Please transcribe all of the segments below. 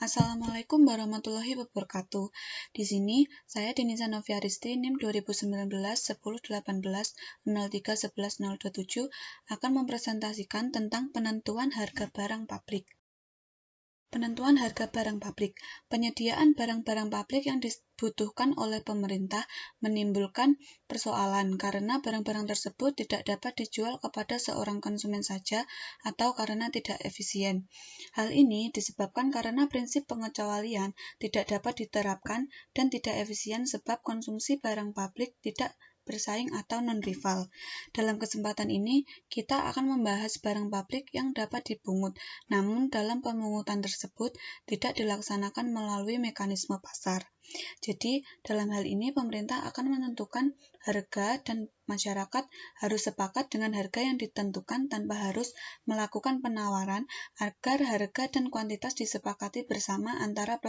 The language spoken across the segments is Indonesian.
Assalamualaikum warahmatullahi wabarakatuh. Di sini saya Denisa Noviaristi NIM 2019 1018 03 11 027 akan mempresentasikan tentang penentuan harga barang pabrik. Penentuan harga barang pabrik. Penyediaan barang-barang pabrik yang dibutuhkan oleh pemerintah menimbulkan persoalan karena barang-barang tersebut tidak dapat dijual kepada seorang konsumen saja atau karena tidak efisien. Hal ini disebabkan karena prinsip pengecualian tidak dapat diterapkan dan tidak efisien sebab konsumsi barang pabrik tidak bersaing atau non-rival. Dalam kesempatan ini, kita akan membahas barang pabrik yang dapat dipungut, namun dalam pemungutan tersebut tidak dilaksanakan melalui mekanisme pasar. Jadi, dalam hal ini pemerintah akan menentukan harga dan masyarakat harus sepakat dengan harga yang ditentukan tanpa harus melakukan penawaran agar harga dan kuantitas disepakati bersama antara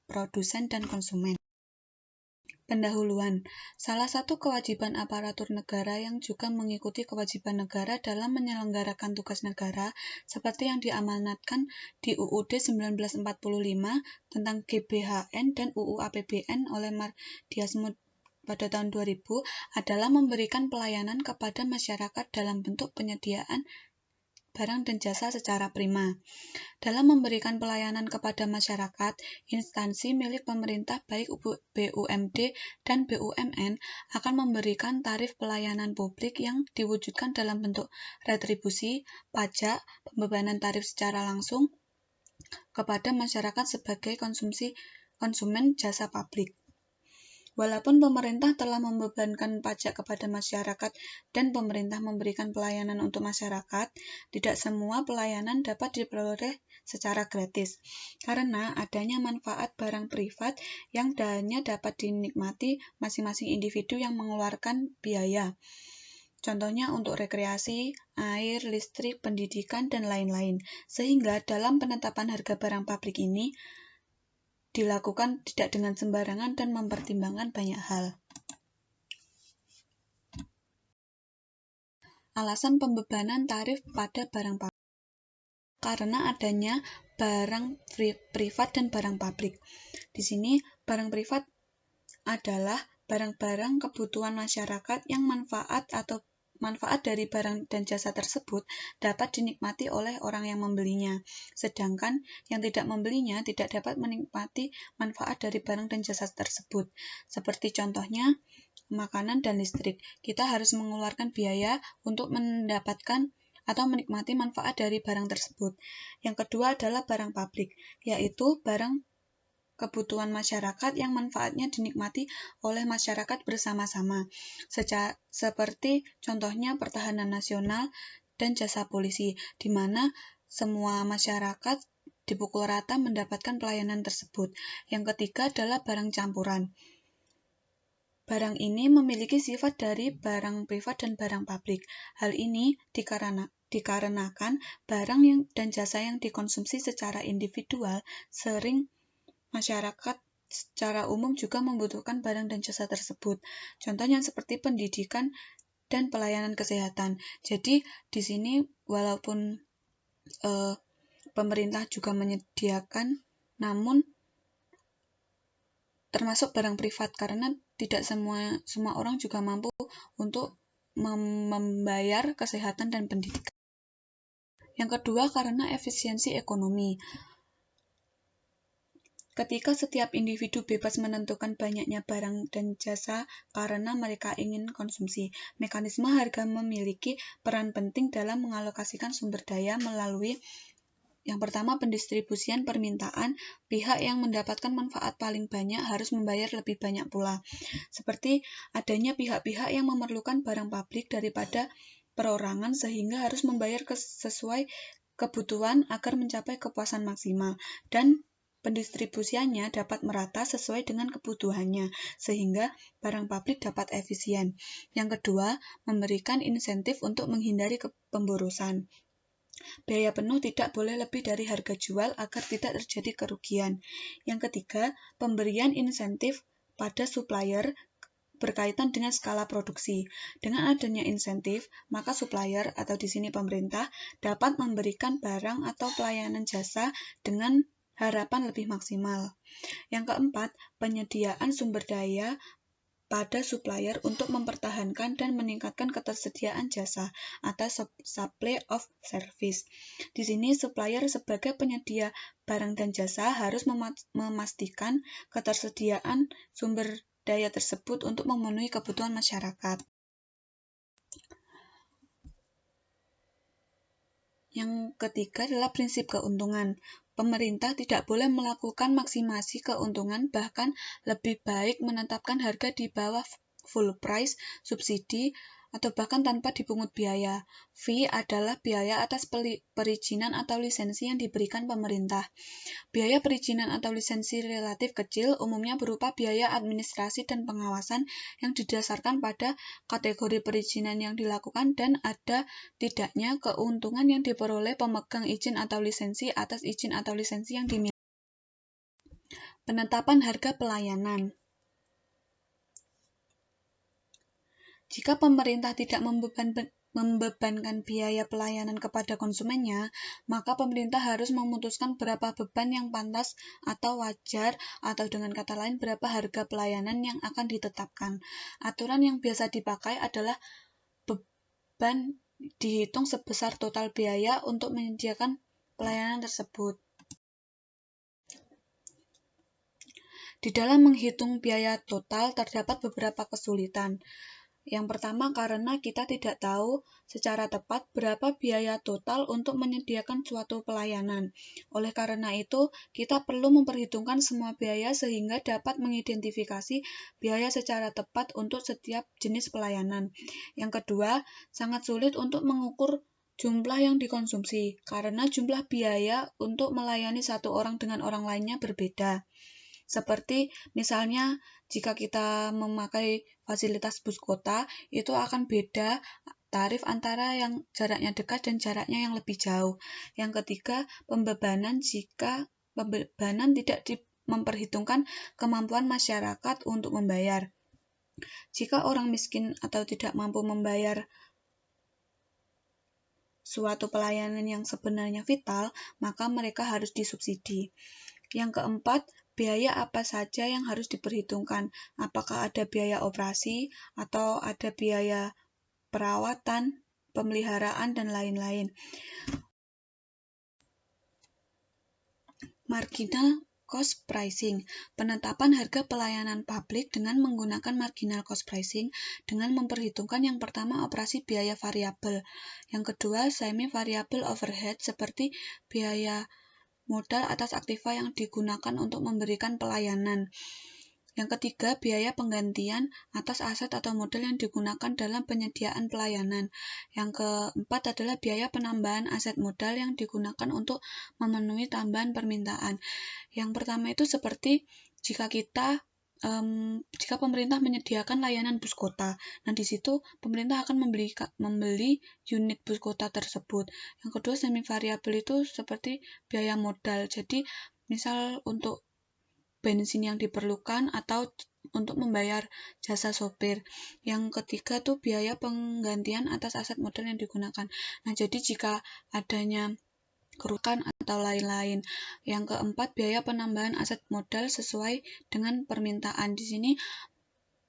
produsen dan konsumen. Pendahuluan. Salah satu kewajiban aparatur negara yang juga mengikuti kewajiban negara dalam menyelenggarakan tugas negara seperti yang diamanatkan di UUD 1945 tentang GBHN dan UU APBN oleh Mardiasmud pada tahun 2000 adalah memberikan pelayanan kepada masyarakat dalam bentuk penyediaan barang dan jasa secara prima. Dalam memberikan pelayanan kepada masyarakat, instansi milik pemerintah baik BUMD dan BUMN akan memberikan tarif pelayanan publik yang diwujudkan dalam bentuk retribusi, pajak, pembebanan tarif secara langsung kepada masyarakat sebagai konsumen jasa publik. Walaupun pemerintah telah membebankan pajak kepada masyarakat dan pemerintah memberikan pelayanan untuk masyarakat, tidak semua pelayanan dapat diperoleh secara gratis, karena adanya manfaat barang privat yang hanya dapat dinikmati masing-masing individu yang mengeluarkan biaya. Contohnya untuk rekreasi, air, listrik, pendidikan, dan lain-lain. Sehingga dalam penetapan harga barang pabrik ini, dilakukan tidak dengan sembarangan dan mempertimbangkan banyak hal. Alasan pembebanan tarif pada barang pabrik. Karena adanya barang privat dan barang pabrik. Di sini barang privat adalah barang-barang kebutuhan masyarakat yang manfaat dari barang dan jasa tersebut dapat dinikmati oleh orang yang membelinya, sedangkan yang tidak membelinya tidak dapat menikmati manfaat dari barang dan jasa tersebut. Seperti contohnya, makanan dan listrik. Kita harus mengeluarkan biaya untuk mendapatkan atau menikmati manfaat dari barang tersebut. Yang kedua adalah barang pabrik, yaitu barang kebutuhan masyarakat yang manfaatnya dinikmati oleh masyarakat bersama-sama, seperti contohnya pertahanan nasional dan jasa polisi, di mana semua masyarakat dipukul rata mendapatkan pelayanan tersebut. Yang ketiga adalah barang campuran. Barang ini memiliki sifat dari barang privat dan barang pabrik. Hal ini dikarenakan barang dan jasa yang dikonsumsi secara individual sering masyarakat secara umum juga membutuhkan barang dan jasa tersebut. Contohnya seperti pendidikan dan pelayanan kesehatan. Jadi di sini walaupun pemerintah juga menyediakan, namun termasuk barang privat karena tidak semua orang juga mampu untuk membayar kesehatan dan pendidikan. Yang kedua karena efisiensi ekonomi. Ketika setiap individu bebas menentukan banyaknya barang dan jasa karena mereka ingin konsumsi, mekanisme harga memiliki peran penting dalam mengalokasikan sumber daya melalui yang pertama pendistribusian permintaan. Pihak yang mendapatkan manfaat paling banyak harus membayar lebih banyak pula. Seperti adanya pihak-pihak yang memerlukan barang pabrik daripada perorangan sehingga harus membayar sesuai kebutuhan agar mencapai kepuasan maksimal, dan pendistribusiannya dapat merata sesuai dengan kebutuhannya, sehingga barang pabrik dapat efisien. Yang kedua, memberikan insentif untuk menghindari pemborosan. Biaya penuh tidak boleh lebih dari harga jual agar tidak terjadi kerugian. Yang ketiga, pemberian insentif pada supplier berkaitan dengan skala produksi. Dengan adanya insentif, maka supplier atau di sini pemerintah dapat memberikan barang atau pelayanan jasa dengan harapan lebih maksimal. Yang keempat, penyediaan sumber daya pada supplier untuk mempertahankan dan meningkatkan ketersediaan jasa atau supply of service. Di sini supplier sebagai penyedia barang dan jasa harus memastikan ketersediaan sumber daya tersebut untuk memenuhi kebutuhan masyarakat. Yang ketiga adalah prinsip keuntungan. Pemerintah tidak boleh melakukan maksimasi keuntungan, bahkan lebih baik menetapkan harga di bawah full price, subsidi, atau bahkan tanpa dipungut biaya. Fee adalah biaya atas perizinan atau lisensi yang diberikan pemerintah. Biaya perizinan atau lisensi relatif kecil, umumnya berupa biaya administrasi dan pengawasan yang didasarkan pada kategori perizinan yang dilakukan dan ada tidaknya keuntungan yang diperoleh pemegang izin atau lisensi atas izin atau lisensi yang dimiliki. Penetapan harga pelayanan. Jika pemerintah tidak membebankan biaya pelayanan kepada konsumennya, maka pemerintah harus memutuskan berapa beban yang pantas atau wajar, atau dengan kata lain berapa harga pelayanan yang akan ditetapkan. Aturan yang biasa dipakai adalah beban dihitung sebesar total biaya untuk menyediakan pelayanan tersebut. Di dalam menghitung biaya total terdapat beberapa kesulitan. Yang pertama, karena kita tidak tahu secara tepat berapa biaya total untuk menyediakan suatu pelayanan. Oleh karena itu, kita perlu memperhitungkan semua biaya sehingga dapat mengidentifikasi biaya secara tepat untuk setiap jenis pelayanan. Yang kedua, sangat sulit untuk mengukur jumlah yang dikonsumsi, karena jumlah biaya untuk melayani satu orang dengan orang lainnya berbeda. Seperti misalnya jika kita memakai fasilitas bus kota, itu akan beda tarif antara yang jaraknya dekat dan jaraknya yang lebih jauh. Yang ketiga, pembebanan jika pembebanan tidak memperhitungkan kemampuan masyarakat untuk membayar. Jika orang miskin atau tidak mampu membayar suatu pelayanan yang sebenarnya vital, maka mereka harus disubsidi. Yang keempat, biaya apa saja yang harus diperhitungkan? Apakah ada biaya operasi atau ada biaya perawatan, pemeliharaan, dan lain-lain. Marginal cost pricing, penetapan harga pelayanan publik dengan menggunakan marginal cost pricing dengan memperhitungkan yang pertama operasi biaya variabel, yang kedua semi variabel overhead seperti biaya modal atas aktiva yang digunakan untuk memberikan pelayanan. Yang ketiga, biaya penggantian atas aset atau modal yang digunakan dalam penyediaan pelayanan. Yang keempat adalah biaya penambahan aset modal yang digunakan untuk memenuhi tambahan permintaan. Yang pertama itu seperti jika pemerintah menyediakan layanan bus kota, nah di situ pemerintah akan membeli unit bus kota tersebut. Yang kedua, semi variabel itu seperti biaya modal. Jadi, misal untuk bensin yang diperlukan atau untuk membayar jasa sopir. Yang ketiga tuh biaya penggantian atas aset modal yang digunakan. Nah, jadi jika adanya kerugian atau lain-lain. Yang keempat, biaya penambahan aset modal sesuai dengan permintaan. Di sini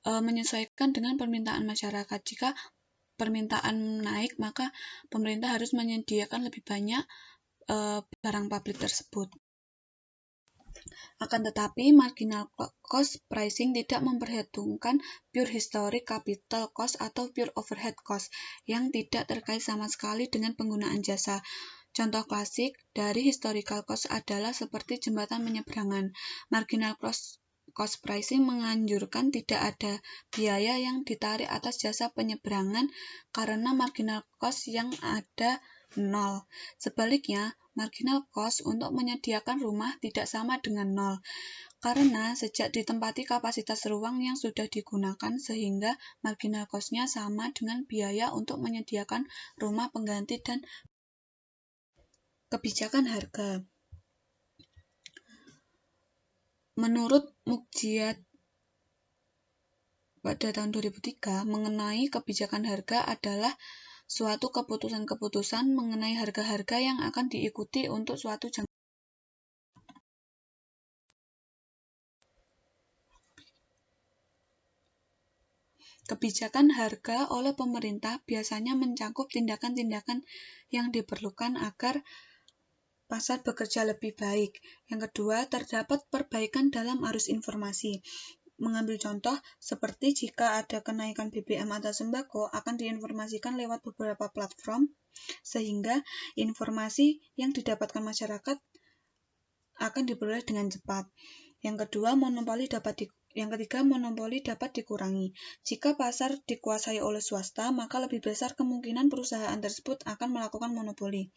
menyesuaikan dengan permintaan masyarakat. Jika permintaan naik, maka pemerintah harus menyediakan lebih banyak barang publik tersebut. Akan tetapi, marginal cost pricing tidak memperhitungkan pure historic capital cost atau pure overhead cost yang tidak terkait sama sekali dengan penggunaan jasa. Contoh klasik dari historical cost adalah seperti jembatan penyeberangan. Marginal cost pricing menganjurkan tidak ada biaya yang ditarik atas jasa penyeberangan karena marginal cost yang ada nol. Sebaliknya, marginal cost untuk menyediakan rumah tidak sama dengan nol, karena sejak ditempati kapasitas ruang yang sudah digunakan sehingga marginal cost-nya sama dengan biaya untuk menyediakan rumah pengganti dan kebijakan harga. Menurut Mukjizat pada tahun 2003, mengenai kebijakan harga adalah suatu keputusan-keputusan mengenai harga-harga yang akan diikuti untuk suatu jangka Kebijakan harga oleh pemerintah biasanya mencakup tindakan-tindakan yang diperlukan agar pasar bekerja lebih baik. Yang kedua, terdapat perbaikan dalam arus informasi. Mengambil contoh, seperti jika ada kenaikan BBM atau sembako, akan diinformasikan lewat beberapa platform, sehingga informasi yang didapatkan masyarakat akan diperoleh dengan cepat. Yang ketiga, monopoli dapat dikurangi. Jika pasar dikuasai oleh swasta, maka lebih besar kemungkinan perusahaan tersebut akan melakukan monopoli.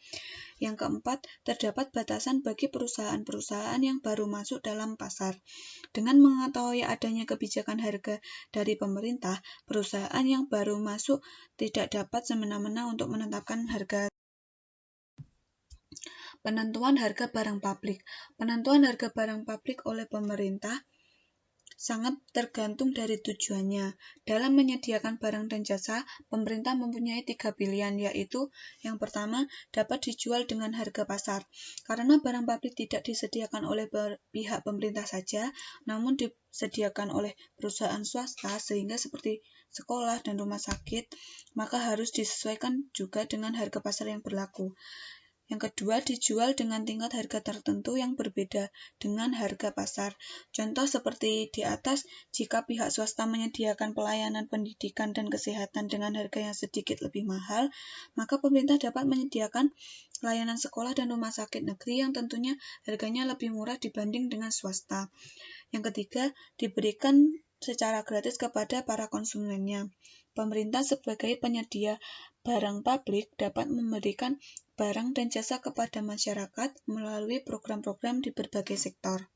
Yang keempat, terdapat batasan bagi perusahaan-perusahaan yang baru masuk dalam pasar. Dengan mengetahui adanya kebijakan harga dari pemerintah, perusahaan yang baru masuk tidak dapat semena-mena untuk menetapkan harga. Penentuan harga barang publik. Penentuan harga barang publik oleh pemerintah sangat tergantung dari tujuannya. Dalam menyediakan barang dan jasa, pemerintah mempunyai 3 pilihan, yaitu yang pertama, dapat dijual dengan harga pasar. Karena barang publik tidak disediakan oleh pihak pemerintah saja, namun disediakan oleh perusahaan swasta, sehingga seperti sekolah dan rumah sakit, maka harus disesuaikan juga dengan harga pasar yang berlaku. Yang kedua, dijual dengan tingkat harga tertentu yang berbeda dengan harga pasar. Contoh seperti di atas, jika pihak swasta menyediakan pelayanan pendidikan dan kesehatan dengan harga yang sedikit lebih mahal, maka pemerintah dapat menyediakan layanan sekolah dan rumah sakit negeri yang tentunya harganya lebih murah dibanding dengan swasta. Yang ketiga, diberikan secara gratis kepada para konsumennya. Pemerintah sebagai penyedia barang publik dapat memberikan barang dan jasa kepada masyarakat melalui program-program di berbagai sektor.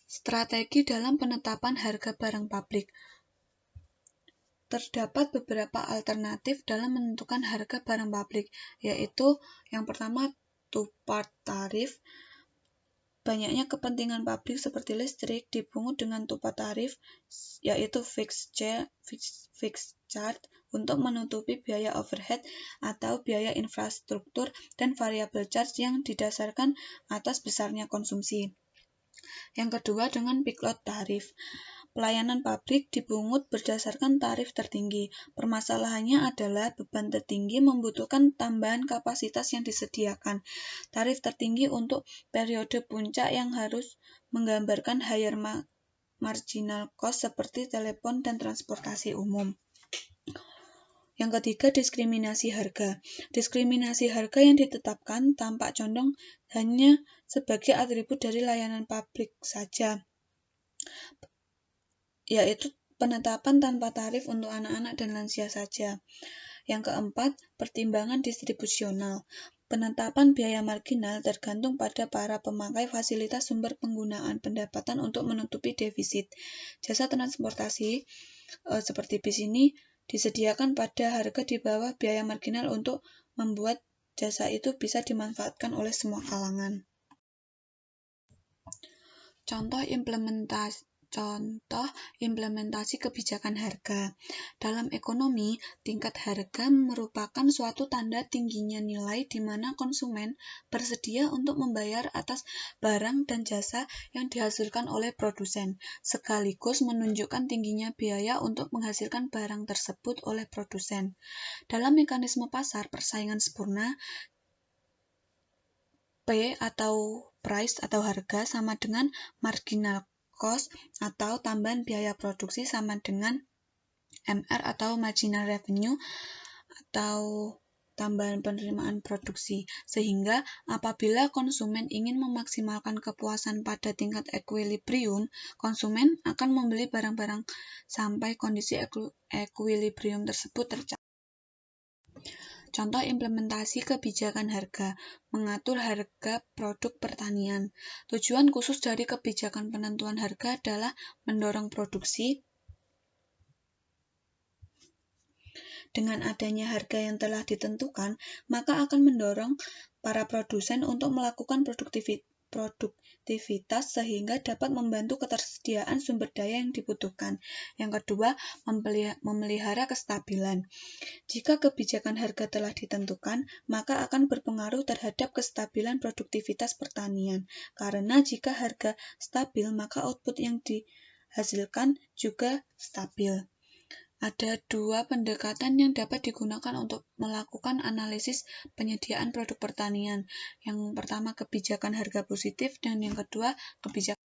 Strategi dalam penetapan harga barang publik. Terdapat beberapa alternatif dalam menentukan harga barang publik, yaitu yang pertama, two-part tarif. Banyaknya kepentingan publik seperti listrik dipungut dengan two-part tarif, yaitu fixed charge untuk menutupi biaya overhead atau biaya infrastruktur, dan variable charge yang didasarkan atas besarnya konsumsi. Yang kedua, dengan peak load tarif. Pelayanan publik dipungut berdasarkan tarif tertinggi. Permasalahannya adalah beban tertinggi membutuhkan tambahan kapasitas yang disediakan. Tarif tertinggi untuk periode puncak yang harus menggambarkan higher marginal cost seperti telepon dan transportasi umum. Yang ketiga, diskriminasi harga. Diskriminasi harga yang ditetapkan tampak condong hanya sebagai atribut dari layanan publik saja, yaitu penetapan tanpa tarif untuk anak-anak dan lansia saja. Yang keempat, pertimbangan distribusional. Penetapan biaya marginal tergantung pada para pemakai fasilitas sumber penggunaan pendapatan untuk menutupi defisit. Jasa transportasi seperti bis ini disediakan pada harga di bawah biaya marginal untuk membuat jasa itu bisa dimanfaatkan oleh semua kalangan. Contoh implementasi kebijakan harga. Dalam ekonomi, tingkat harga merupakan suatu tanda tingginya nilai di mana konsumen bersedia untuk membayar atas barang dan jasa yang dihasilkan oleh produsen, sekaligus menunjukkan tingginya biaya untuk menghasilkan barang tersebut oleh produsen. Dalam mekanisme pasar persaingan sempurna, P atau price atau harga sama dengan marginal cost atau tambahan biaya produksi sama dengan MR atau marginal revenue atau tambahan penerimaan produksi. Sehingga apabila konsumen ingin memaksimalkan kepuasan pada tingkat equilibrium, konsumen akan membeli barang-barang sampai kondisi equilibrium tersebut tercapai. Contoh implementasi kebijakan harga, mengatur harga produk pertanian. Tujuan khusus dari kebijakan penentuan harga adalah mendorong produksi. Dengan adanya harga yang telah ditentukan, maka akan mendorong para produsen untuk melakukan produktivitas sehingga dapat membantu ketersediaan sumber daya yang dibutuhkan. Yang kedua, memelihara kestabilan. Jika kebijakan harga telah ditentukan, maka akan berpengaruh terhadap kestabilan produktivitas pertanian. Karena jika harga stabil, maka output yang dihasilkan juga stabil. Ada dua pendekatan yang dapat digunakan untuk melakukan analisis penyediaan produk pertanian. Yang pertama kebijakan harga positif dan yang kedua kebijakan.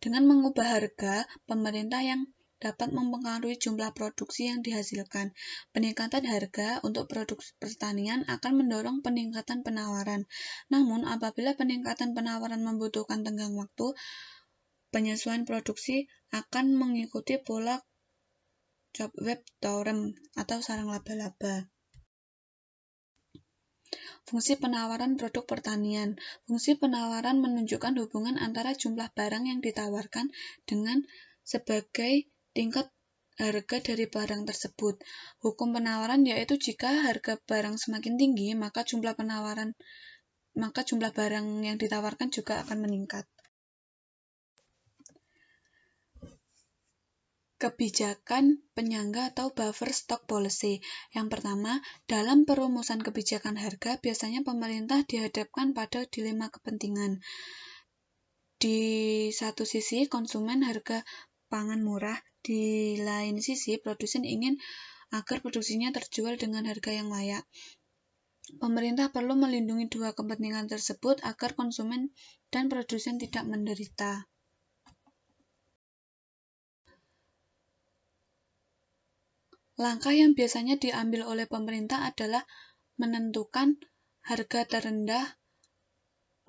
Dengan mengubah harga, pemerintah yang dapat mempengaruhi jumlah produksi yang dihasilkan. Peningkatan harga untuk produk pertanian akan mendorong peningkatan penawaran. Namun, apabila peningkatan penawaran membutuhkan tenggang waktu, penyesuaian produksi akan mengikuti pola cobweb theorem atau sarang laba-laba. Fungsi penawaran produk pertanian. Fungsi penawaran menunjukkan hubungan antara jumlah barang yang ditawarkan dengan sebagai tingkat harga dari barang tersebut. Hukum penawaran yaitu jika harga barang semakin tinggi, maka jumlah barang yang ditawarkan juga akan meningkat. Kebijakan penyangga atau buffer stock policy. Yang pertama, dalam perumusan kebijakan harga, biasanya pemerintah dihadapkan pada dilema kepentingan. Di satu sisi, konsumen harga pangan murah, di lain sisi, produsen ingin agar produksinya terjual dengan harga yang layak. Pemerintah perlu melindungi dua kepentingan tersebut agar konsumen dan produsen tidak menderita. Langkah yang biasanya diambil oleh pemerintah adalah menentukan harga terendah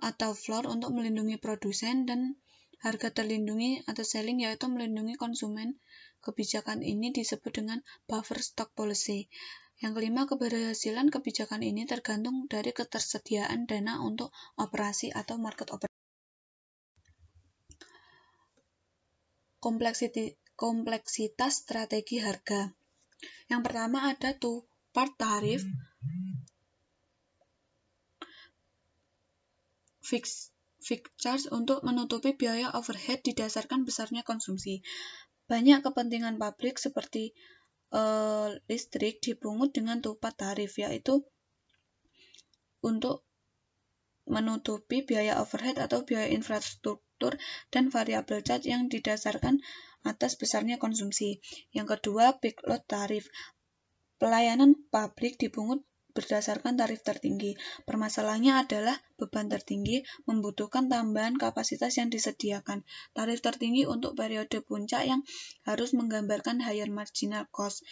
atau floor untuk melindungi produsen dan harga terlindungi atau ceiling yaitu melindungi konsumen. Kebijakan ini disebut dengan buffer stock policy. Yang kelima, keberhasilan kebijakan ini tergantung dari ketersediaan dana untuk operasi atau market operation. Kompleksitas strategi harga. Yang pertama ada two-part tarif, fixed charge untuk menutupi biaya overhead didasarkan besarnya konsumsi. Banyak kepentingan publik seperti listrik dipungut dengan two-part tarif, yaitu untuk menutupi biaya overhead atau biaya infrastruktur dan variable charge yang didasarkan atas besarnya konsumsi. Yang kedua, peak load tarif. Pelayanan publik dipungut berdasarkan tarif tertinggi. Permasalahannya adalah beban tertinggi membutuhkan tambahan kapasitas yang disediakan. Tarif tertinggi untuk periode puncak yang harus menggambarkan higher marginal cost,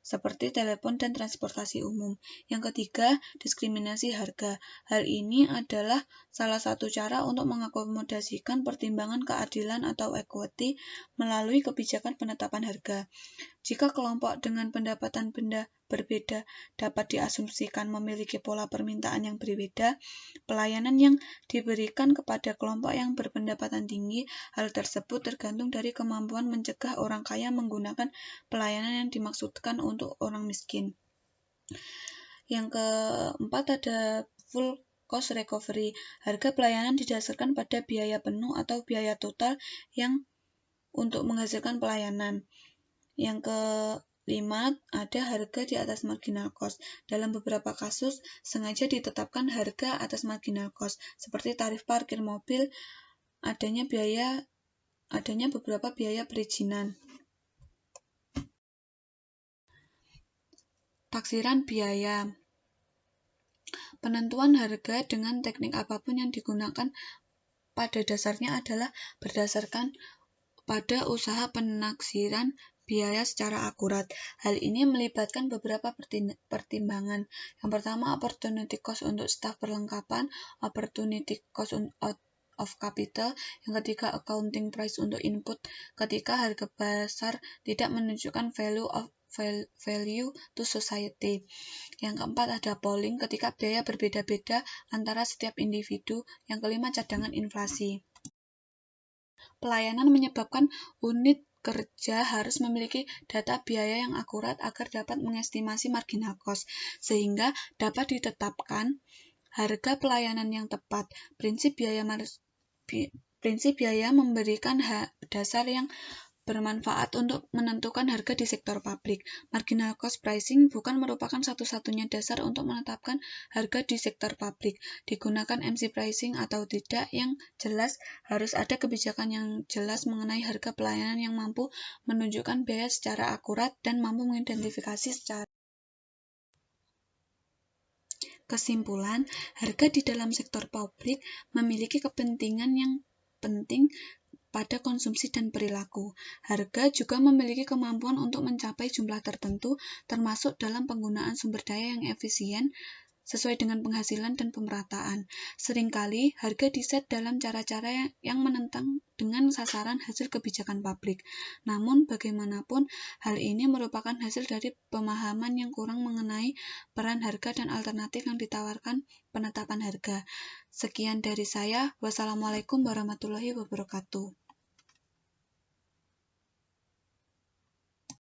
seperti telepon dan transportasi umum. Yang ketiga, diskriminasi harga. Hal ini adalah salah satu cara untuk mengakomodasikan pertimbangan keadilan atau equity melalui kebijakan penetapan harga. Jika kelompok dengan pendapatan benda berbeda dapat diasumsikan memiliki pola permintaan yang berbeda, pelayanan yang diberikan kepada kelompok yang berpendapatan tinggi, hal tersebut tergantung dari kemampuan mencegah orang kaya menggunakan pelayanan yang dimaksudkan untuk orang miskin. Yang keempat ada full cost recovery. Harga pelayanan didasarkan pada biaya penuh atau biaya total yang untuk menghasilkan pelayanan. Yang kelima, ada harga di atas marginal cost. Dalam beberapa kasus, sengaja ditetapkan harga atas marginal cost, seperti tarif parkir mobil, adanya beberapa biaya perizinan. Taksiran biaya. Penentuan harga dengan teknik apapun yang digunakan pada dasarnya adalah berdasarkan pada usaha penaksiran biaya secara akurat. Hal ini melibatkan beberapa pertimbangan. Yang pertama, opportunity cost untuk staf perlengkapan, opportunity cost of capital. Yang ketiga, accounting price untuk input ketika harga pasar tidak menunjukkan value to society. Yang keempat, ada polling ketika biaya berbeda-beda antara setiap individu. Yang kelima, cadangan inflasi. Pelayanan menyebabkan unit kerja harus memiliki data biaya yang akurat agar dapat mengestimasi marginal cost, sehingga dapat ditetapkan harga pelayanan yang tepat. Prinsip biaya memberikan dasar yang bermanfaat untuk menentukan harga di sektor publik. Marginal cost pricing bukan merupakan satu-satunya dasar untuk menetapkan harga di sektor publik. Digunakan MC pricing atau tidak, yang jelas harus ada kebijakan yang jelas mengenai harga pelayanan yang mampu menunjukkan biaya secara akurat dan mampu mengidentifikasi secara kesimpulan, harga di dalam sektor publik memiliki kepentingan yang penting pada konsumsi dan perilaku. Harga juga memiliki kemampuan untuk mencapai jumlah tertentu, termasuk dalam penggunaan sumber daya yang efisien, sesuai dengan penghasilan dan pemerataan. Seringkali, harga diset dalam cara-cara yang menentang dengan sasaran hasil kebijakan publik. Namun, bagaimanapun, hal ini merupakan hasil dari pemahaman yang kurang mengenai peran harga dan alternatif yang ditawarkan penetapan harga. Sekian dari saya. Wassalamualaikum warahmatullahi wabarakatuh.